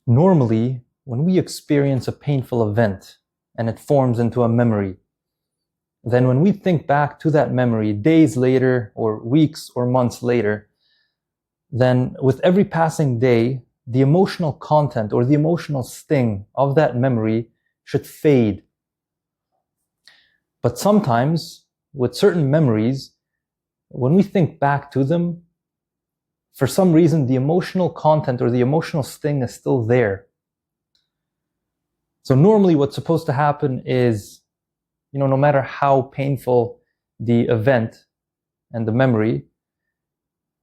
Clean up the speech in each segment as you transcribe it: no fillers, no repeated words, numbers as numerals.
Normally, when we experience a painful event and it forms into a memory, then when we think back to that memory days later or weeks or months later, then with every passing day, the emotional content or the emotional sting of that memory should fade. But sometimes, with certain memories, when we think back to them, for some reason, the emotional content or the emotional sting is still there. So normally what's supposed to happen is, no matter how painful the event and the memory,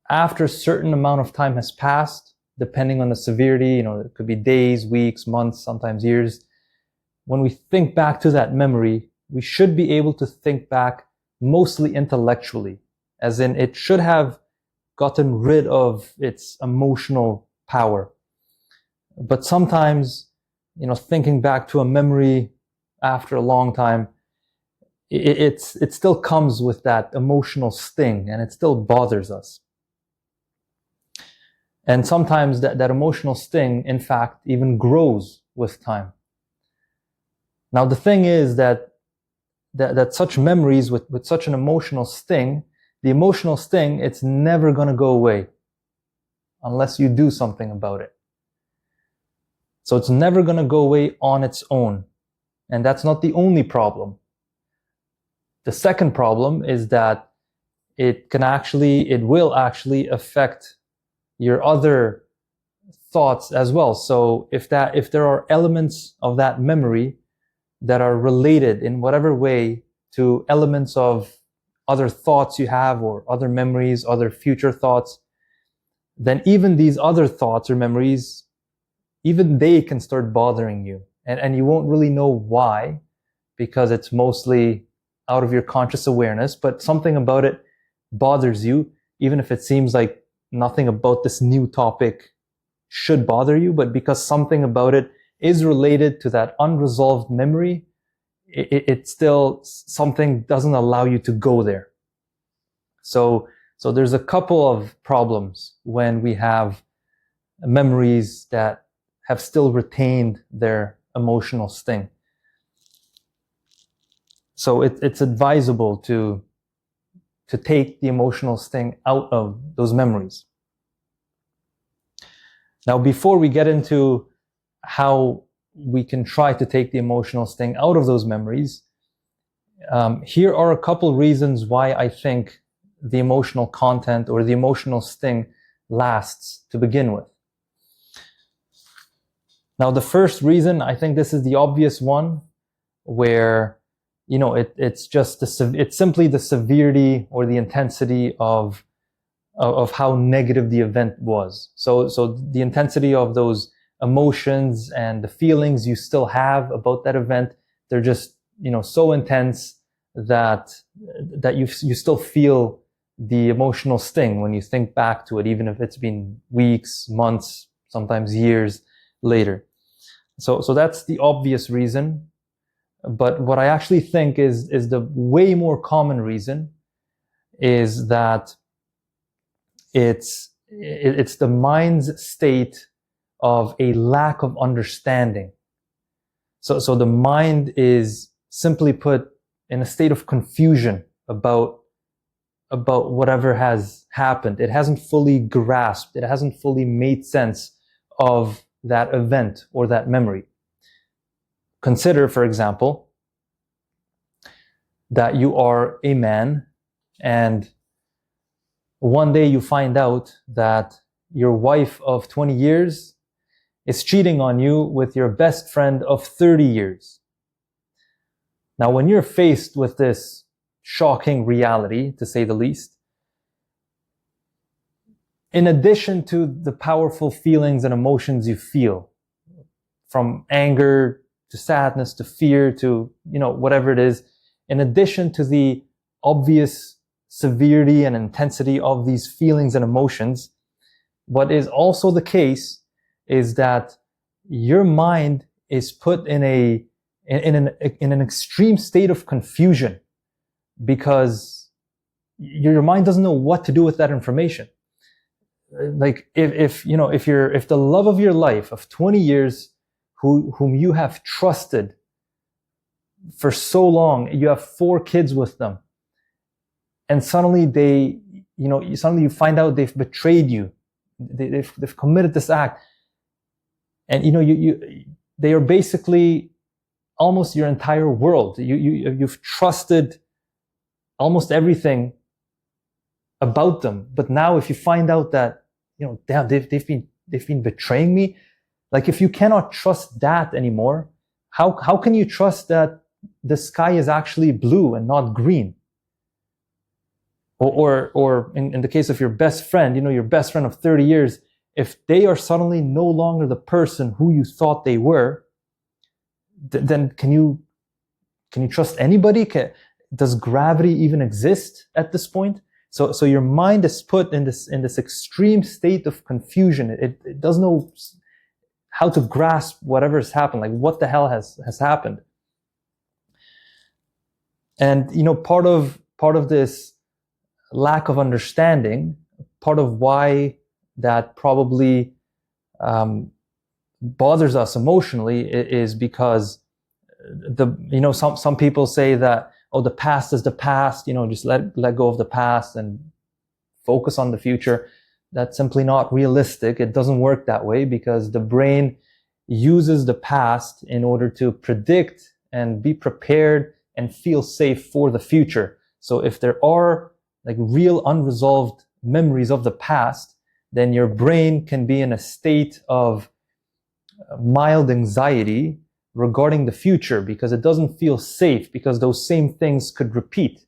after a certain amount of time has passed, depending on the severity, it could be days, weeks, months, sometimes years. When we think back to that memory, we should be able to think back mostly intellectually, as in it should have gotten rid of its emotional power. But sometimes, thinking back to a memory after a long time, it still comes with that emotional sting and it still bothers us. And sometimes that emotional sting, in fact, even grows with time. Now, the thing is that such memories with such an emotional sting, the emotional sting, it's never going to go away unless you do something about it. So it's never going to go away on its own. And that's not the only problem. The second problem is that it will actually affect your other thoughts as well. So if there are elements of that memory that are related in whatever way to elements of other thoughts you have or other memories, other future thoughts, then even these other thoughts or memories, even they can start bothering you. And you won't really know why, because it's mostly out of your conscious awareness, but something about it bothers you, even if it seems like nothing about this new topic should bother you, but because something about it is related to that unresolved memory, it still, something doesn't allow you to go there. So there's a couple of problems when we have memories that have still retained their emotional sting. So it's advisable to take the emotional sting out of those memories. Now, before we get into how we can try to take the emotional sting out of those memories, here are a couple reasons why I think the emotional content or the emotional sting lasts to begin with. Now, the first reason, I think this is the obvious one, where it's simply the severity or the intensity of how negative the event was. So the intensity of those emotions and the feelings you still have about that event, they're just, so intense that you still feel the emotional sting when you think back to it, even if it's been weeks, months, sometimes years later. So that's the obvious reason. But what I actually think is the way more common reason is that it's the mind's state of a lack of understanding. So the mind is, simply put, in a state of confusion about whatever has happened. It hasn't fully grasped, it hasn't fully made sense of that event or that memory. Consider, for example, that you are a man and one day you find out that your wife of 20 years is cheating on you with your best friend of 30 years. Now, when you're faced with this shocking reality, to say the least, in addition to the powerful feelings and emotions you feel, from anger to sadness to fear to, whatever it is, in addition to the obvious severity and intensity of these feelings and emotions, what is also the case is that your mind is put in an extreme state of confusion, because your mind doesn't know what to do with that information. like if the love of your life of 20 years, whom you have trusted for so long, you have 4 kids with them, and suddenly suddenly you find out they've betrayed you, they've committed this act, and they are basically almost your entire world. You've trusted almost everything about them, but now if you find out that damn, they've been betraying me, like if you cannot trust that anymore, how can you trust that the sky is actually blue and not green? Or in the case of your best friend, your best friend of 30 years, if they are suddenly no longer the person who you thought they were, then can you trust anybody? Does gravity even exist at this point? So your mind is put in this extreme state of confusion. It doesn't know how to grasp whatever has happened. Like, what the hell has happened? And part of this lack of understanding, part of why that probably bothers us emotionally, is because some people say that, oh, the past is the past, just let go of the past and focus on the future. That's simply not realistic. It doesn't work that way, because the brain uses the past in order to predict and be prepared and feel safe for the future. So if there are like real unresolved memories of the past, then your brain can be in a state of mild anxiety regarding the future, because it doesn't feel safe, because those same things could repeat.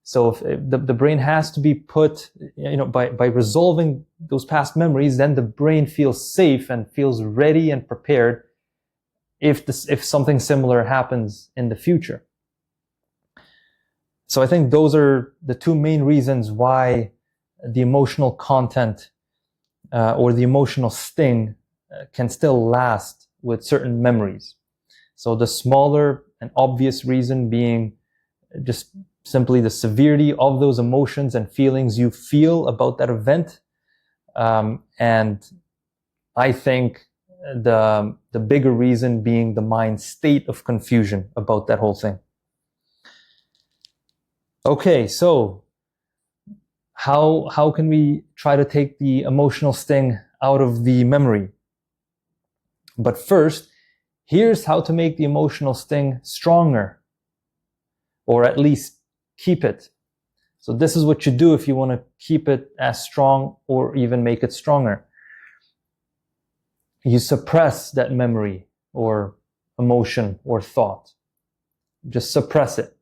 So if the brain has to be put, by resolving those past memories, then the brain feels safe and feels ready and prepared if something similar happens in the future. So I think those are the 2 main reasons why the emotional content or the emotional sting can still last with certain memories. So the smaller and obvious reason being just simply the severity of those emotions and feelings you feel about that event. And I think the bigger reason being the mind's state of confusion about that whole thing. Okay, so how can we try to take the emotional sting out of the memory? But first, here's how to make the emotional sting stronger, or at least keep it. So this is what you do if you want to keep it as strong or even make it stronger. You suppress that memory or emotion or thought. Just suppress it.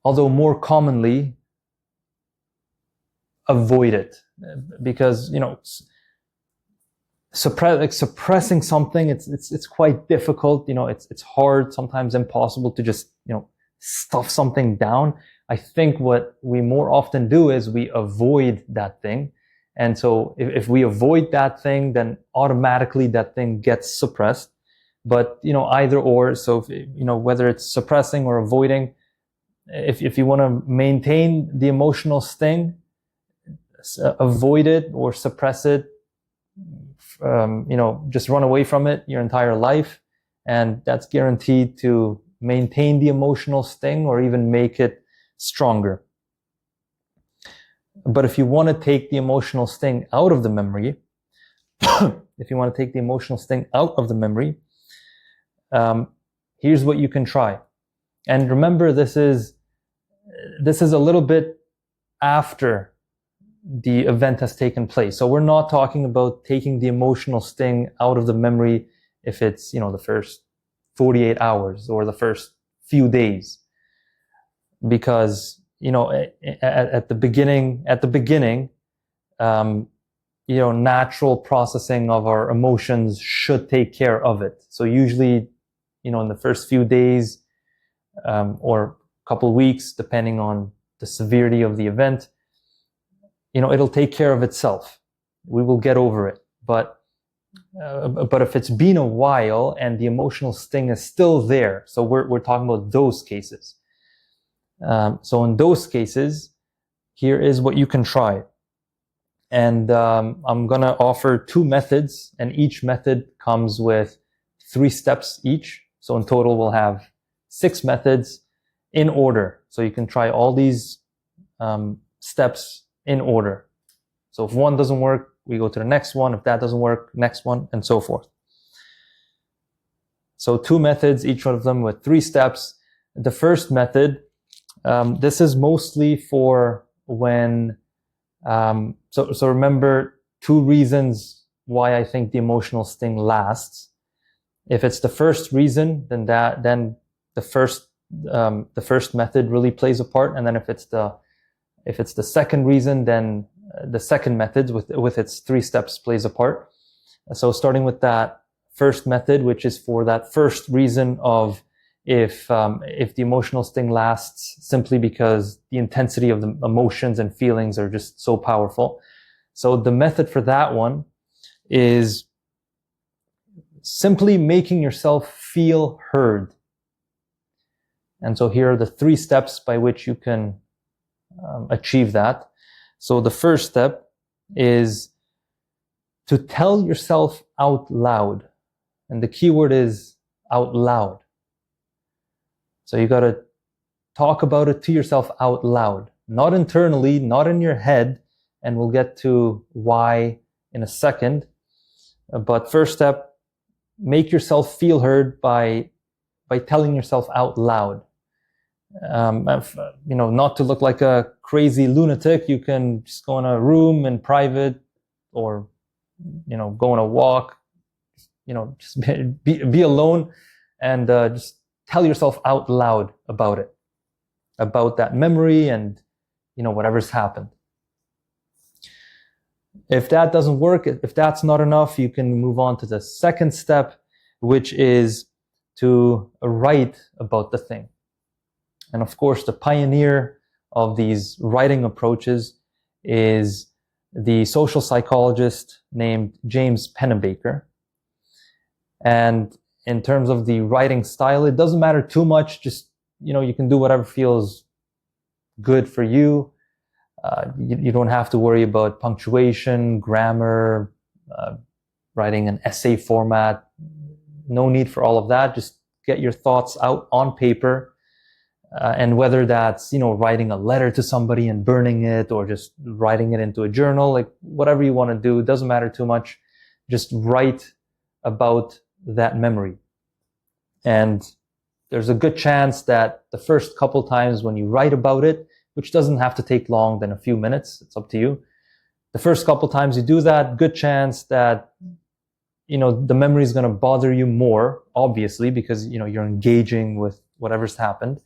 Although more commonly, avoid it, because suppressing something, it's quite difficult. It's hard, sometimes impossible to just stuff something down. I think what we more often do is we avoid that thing, and so if we avoid that thing, then automatically that thing gets suppressed. But either or. So whether it's suppressing or avoiding, if you want to maintain the emotional sting, avoid it or suppress it. Just run away from it your entire life, and that's guaranteed to maintain the emotional sting or even make it stronger. But if you want to take the emotional sting out of the memory, here's what you can try. And remember, this is a little bit after the event has taken place. So we're not talking about taking the emotional sting out of the memory if it's, the first 48 hours or the first few days. Because, at the beginning, natural processing of our emotions should take care of it. So usually, in the first few days, or couple weeks, depending on the severity of the event, it'll take care of itself. We will get over it. But if it's been a while and the emotional sting is still there, so we're talking about those cases. So in those cases, here is what you can try. And I'm going to offer 2 methods, and each method comes with 3 steps each. So in total, we'll have 6 methods in order. So you can try all these steps in order. So if one doesn't work, we go to the next one. If that doesn't work, next one, and so forth. So 2 methods, each one of them with 3 steps. The first method, this is mostly for when, so remember 2 reasons why I think the emotional sting lasts. If it's the first reason, then the first method really plays a part. And then if it's the second reason, then the second method with its 3 steps plays a part. So starting with that first method, which is for that first reason of if the emotional sting lasts simply because the intensity of the emotions and feelings are just so powerful. So the method for that one is simply making yourself feel heard. And so here are the 3 steps by which you can achieve that. So the first step is to tell yourself out loud. And the key word is out loud. So you got to talk about it to yourself out loud, not internally, not in your head. And we'll get to why in a second. But first step, make yourself feel heard by telling yourself out loud. Not to look like a crazy lunatic, you can just go in a room in private, or go on a walk, just be alone, and just tell yourself out loud about it, about that memory and whatever's happened. If that doesn't work, if that's not enough, you can move on to the second step, which is to write about the thing. And of course, the pioneer of these writing approaches is the social psychologist named James Pennebaker. And in terms of the writing style, it doesn't matter too much. Just, you can do whatever feels good for you. You don't have to worry about punctuation, grammar, writing an essay format. No need for all of that. Just get your thoughts out on paper. And whether that's, writing a letter to somebody and burning it, or just writing it into a journal, like whatever you want to do, it doesn't matter too much. Just write about that memory. And there's a good chance that the first couple times when you write about it, which doesn't have to take long than a few minutes, it's up to you. The first couple times you do that, good chance that, the memory is going to bother you more, obviously, because, you're engaging with whatever's happened.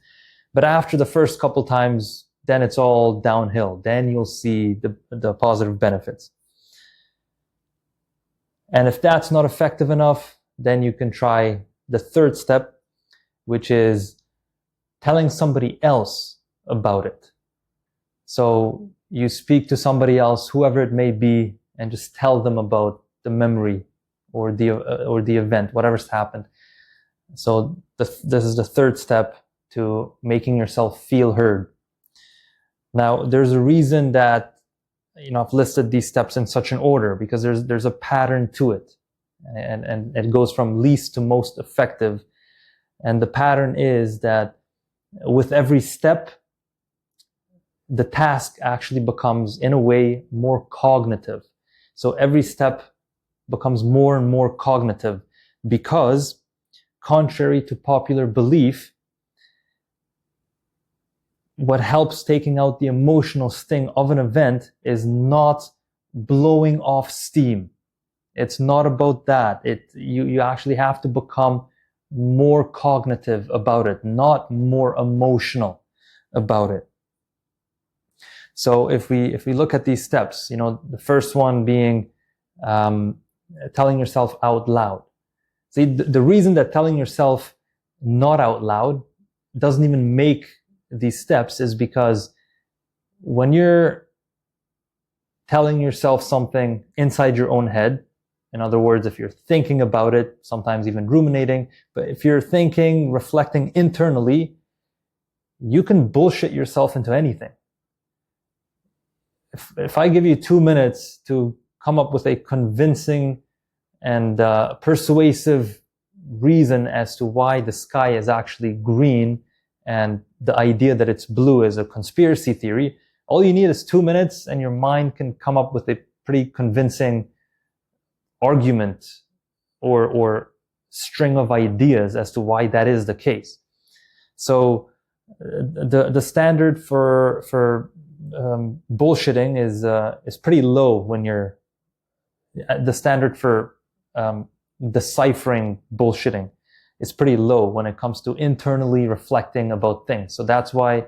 But after the first couple times, then it's all downhill. Then you'll see the positive benefits. And if that's not effective enough, then you can try the third step, which is telling somebody else about it. So you speak to somebody else, whoever it may be, and just tell them about the memory or the event, whatever's happened. So this is the third step to making yourself feel heard. Now, there's a reason that I've listed these steps in such an order, because there's a pattern to it, and it goes from least to most effective. And the pattern is that with every step, the task actually becomes, in a way, more cognitive. So every step becomes more and more cognitive, because contrary to popular belief, what helps taking out the emotional sting of an event is not blowing off steam. It's not about that. You actually have to become more cognitive about it, not more emotional about it. So if we look at these steps, the first one being telling yourself out loud. See, the reason that telling yourself not out loud doesn't even make these steps is because when you're telling yourself something inside your own head, in other words, if you're thinking about it, sometimes even ruminating, but if you're thinking, reflecting internally, you can bullshit yourself into anything. if I give you 2 minutes to come up with a convincing and persuasive reason as to why the sky is actually green and the idea that it's blue is a conspiracy theory, all you need is 2 minutes and your mind can come up with a pretty convincing argument or string of ideas as to why that is the case. So the standard for bullshitting is pretty low when you're the standard for deciphering bullshitting is pretty low when it comes to internally reflecting about things. So that's why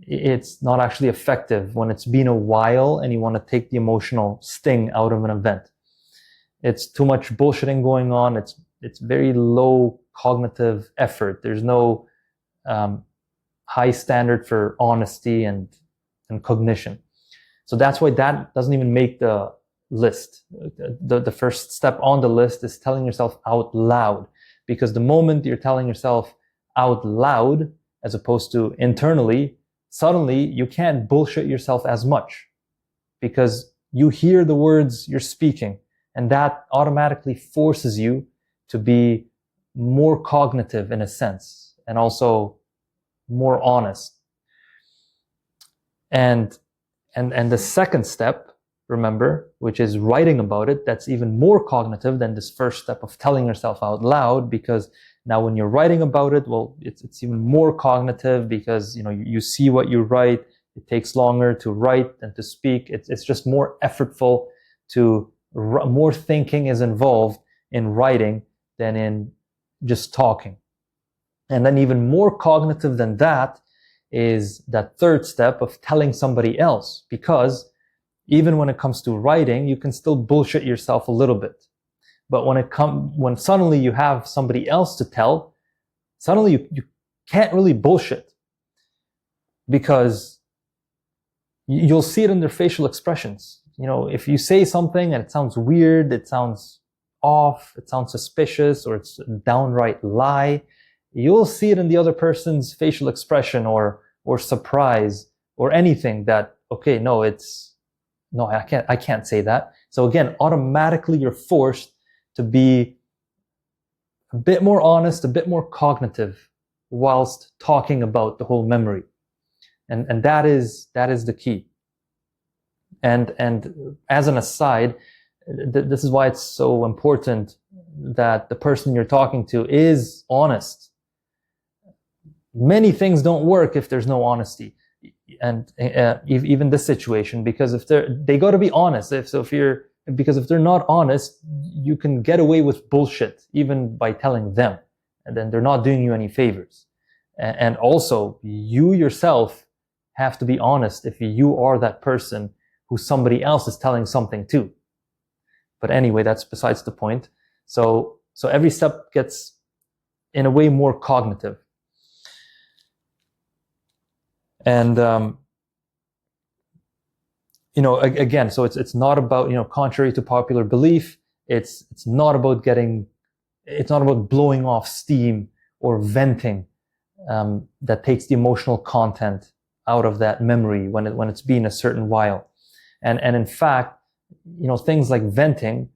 it's not actually effective when it's been a while and you want to take the emotional sting out of an event. It's too much bullshitting going on. It's very low cognitive effort. There's no high standard for honesty and cognition. So that's why that doesn't even make the list. The first step on the list is telling yourself out loud, because the moment you're telling yourself out loud as opposed to internally, suddenly you can't bullshit yourself as much because you hear the words you're speaking, and that automatically forces you to be more cognitive in a sense and also more honest. And the second step, remember, which is writing about it, that's even more cognitive than this first step of telling yourself out loud, because now when you're writing about it, well, it's even more cognitive because, you know, you see what you write. It takes longer to write than to speak. It's just more effortful more thinking is involved in writing than in just talking. And then even more cognitive than that is that third step of telling somebody else, because even when it comes to writing, you can still bullshit yourself a little bit. But when suddenly you have somebody else to tell, suddenly you can't really bullshit, because you'll see it in their facial expressions. You know, if you say something and it sounds weird, it sounds off, it sounds suspicious, or it's a downright lie, you'll see it in the other person's facial expression or surprise or anything that, okay, no, I can't say that. So again, automatically you're forced to be a bit more honest, a bit more cognitive whilst talking about the whole memory. And that is the key. And as an aside, this is why it's so important that the person you're talking to is honest. Many things don't work if there's no honesty, and even this situation, because if they got to be honest. Because if they're not honest, you can get away with bullshit even by telling them, and then they're not doing you any favors. And also, you yourself have to be honest if you are that person who somebody else is telling something to. But anyway, that's besides the point. So every step gets, in a way, more cognitive. And again, so it's not about, contrary to popular belief, it's not about blowing off steam or venting that takes the emotional content out of that memory when it's been a certain while. And in fact, things like venting,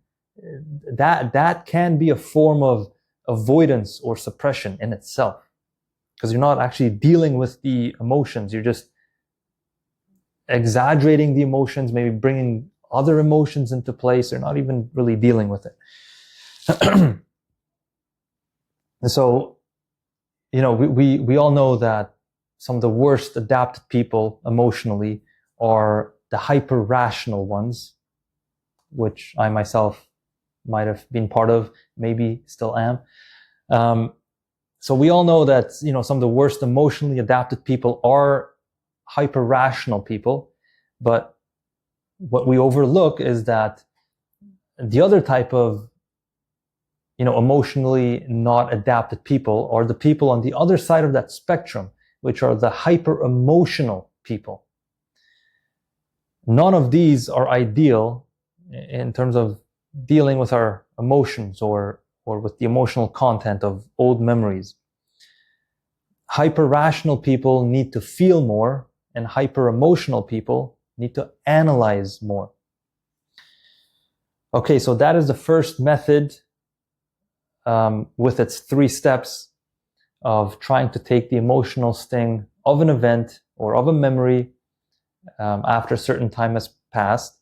that can be a form of avoidance or suppression in itself, because you're not actually dealing with the emotions. You're just exaggerating the emotions, maybe bringing other emotions into place. You're not even really dealing with it. So, we all know that some of the worst adapted people emotionally are the hyper-rational ones, which I myself might have been part of, maybe still am. So we all know that, some of the worst emotionally adapted people are hyper-rational people, but what we overlook is that the other type of, emotionally not adapted people are the people on the other side of that spectrum, which are the hyper-emotional people. None of these are ideal in terms of dealing with our emotions or with the emotional content of old memories. Hyper-rational people need to feel more, and hyper-emotional people You need to analyze more. Okay, so that is the first method with its 3 steps of trying to take the emotional sting of an event or of a memory after a certain time has passed.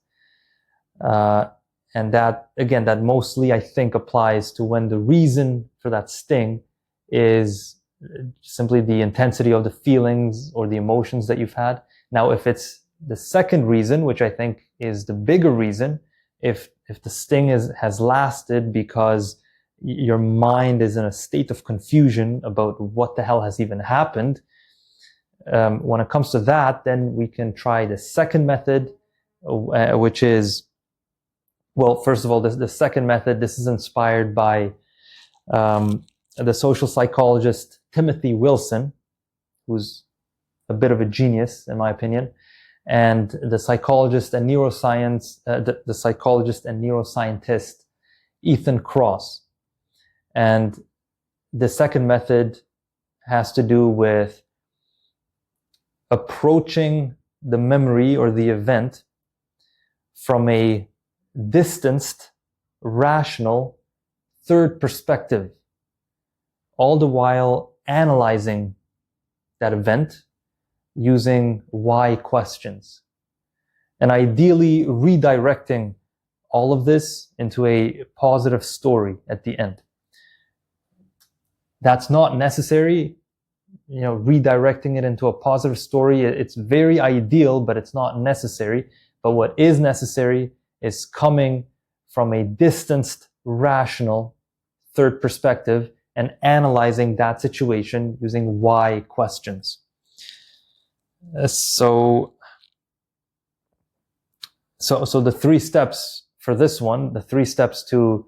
And that, again, that mostly I think applies to when the reason for that sting is simply the intensity of the feelings or the emotions that you've had. Now, if it's the second reason, which I think is the bigger reason, if the sting has lasted because your mind is in a state of confusion about what the hell has even happened, when it comes to that, then we can try the second method, which is, well, first of all, the second method, this is inspired by the social psychologist Timothy Wilson, who's a bit of a genius, in my opinion, and the psychologist and neuroscientist Ethan Kross. And the second method has to do with approaching the memory or the event from a distanced, rational, third perspective, all the while analyzing that event using why questions, and ideally redirecting all of this into a positive story at the end. That's not necessary, redirecting it into a positive story. It's very ideal, but it's not necessary. But what is necessary is coming from a distanced, rational, third perspective and analyzing that situation using why questions. So the 3 steps for this one, the 3 steps to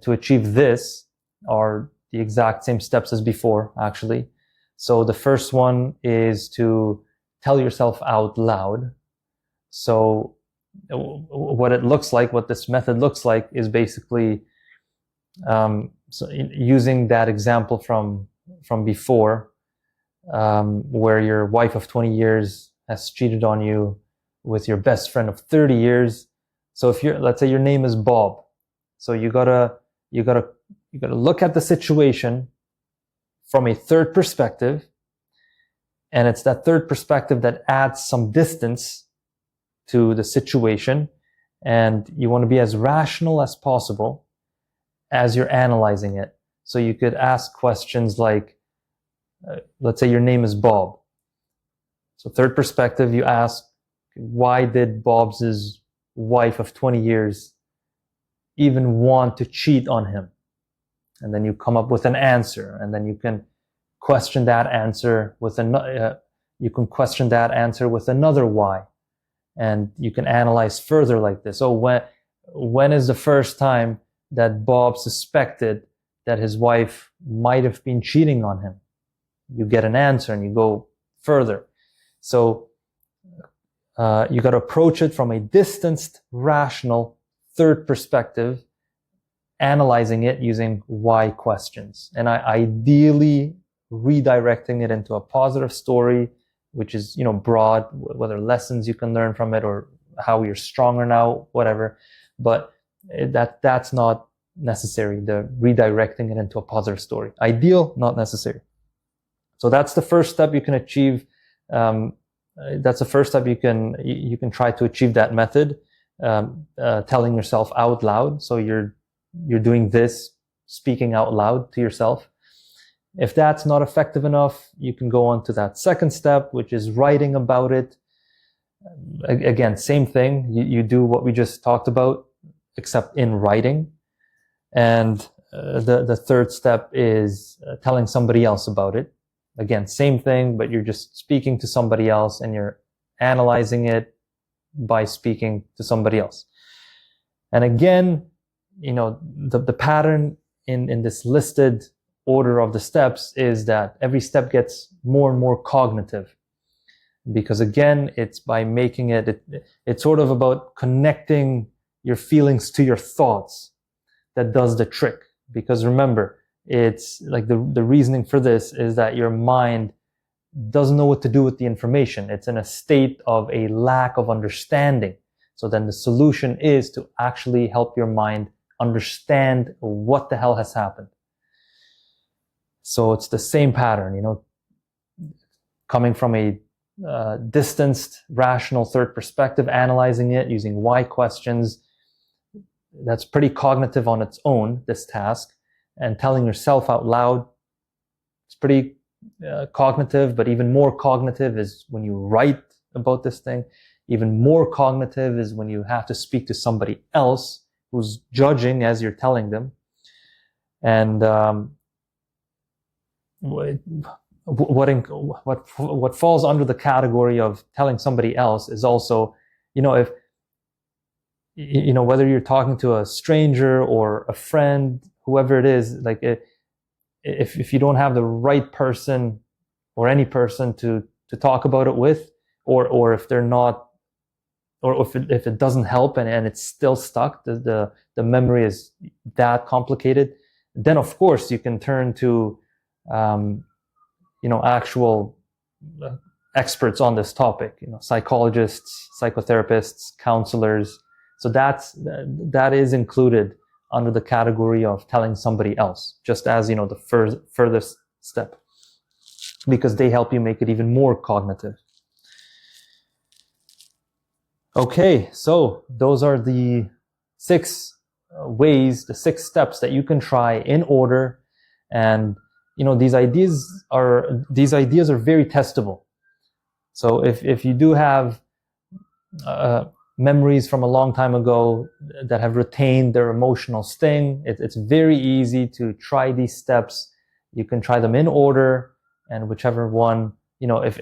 achieve this are the exact same steps as before, actually. So the first one is to tell yourself out loud. So what this method looks like is basically using that example from before, where your wife of 20 years has cheated on you with your best friend of 30 years. So let's say your name is Bob. So you gotta look at the situation from a third perspective, and it's that third perspective that adds some distance to the situation, and you want to be as rational as possible as you're analyzing it. So you could ask questions like, let's say your name is Bob. So third perspective, you ask, why did Bob's wife of 20 years even want to cheat on him? And then you come up with an answer, and then you can question that answer with another why, and you can analyze further like this. So when is the first time that Bob suspected that his wife might have been cheating on him? You get an answer and you go further. So you got to approach it from a distanced, rational, third perspective, analyzing it using why questions, and ideally redirecting it into a positive story, which is broad, whether lessons you can learn from it or how you're stronger now, whatever. But that's not necessary. The redirecting it into a positive story, ideal, not necessary. So that's the first step you can achieve. That's the first step you can try to achieve that method, telling yourself out loud. So you're doing this, speaking out loud to yourself. If that's not effective enough, you can go on to that second step, which is writing about it. Again, same thing. You do what we just talked about, except in writing. And the third step is telling somebody else about it. Again, same thing, but you're just speaking to somebody else and you're analyzing it by speaking to somebody else. And again, the pattern in this listed order of the steps is that every step gets more and more cognitive, because again, it's by making it's sort of about connecting your feelings to your thoughts that does the trick. Because remember, it's like the reasoning for this is that your mind doesn't know what to do with the information. It's in a state of a lack of understanding. So then the solution is to actually help your mind understand what the hell has happened. So it's the same pattern, you know, coming from a distanced, rational third perspective, analyzing it using why questions. That's pretty cognitive on its own, this task. And telling yourself out loud, it's pretty cognitive, but even more cognitive is when you write about this thing. Even more cognitive is when you have to speak to somebody else who's judging as you're telling them. And what falls under the category of telling somebody else is also, you know, if you know, whether you're talking to a stranger or a friend, whoever it is, like if you don't have the right person or any person to talk about it with, or if they're not, or if it doesn't help and it's still stuck, the memory is that complicated, then of course you can turn to you know, actual experts on this topic, you know, psychologists, psychotherapists, counselors. So that is included under the category of telling somebody else, just as, you know, the furthest step, because they help you make it even more cognitive. Okay, so those are the 6 ways, the 6 steps that you can try in order. And, you know, these ideas are very testable. So if you do have memories from a long time ago that have retained their emotional sting, it's very easy to try these steps. You can try them in order, and whichever one, you know, if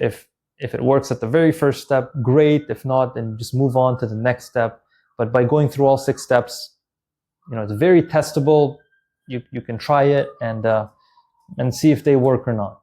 it works at the very first step, great. If not, then just move on to the next step. But by going through all 6 steps, you know, it's very testable. You can try it and see if they work or not.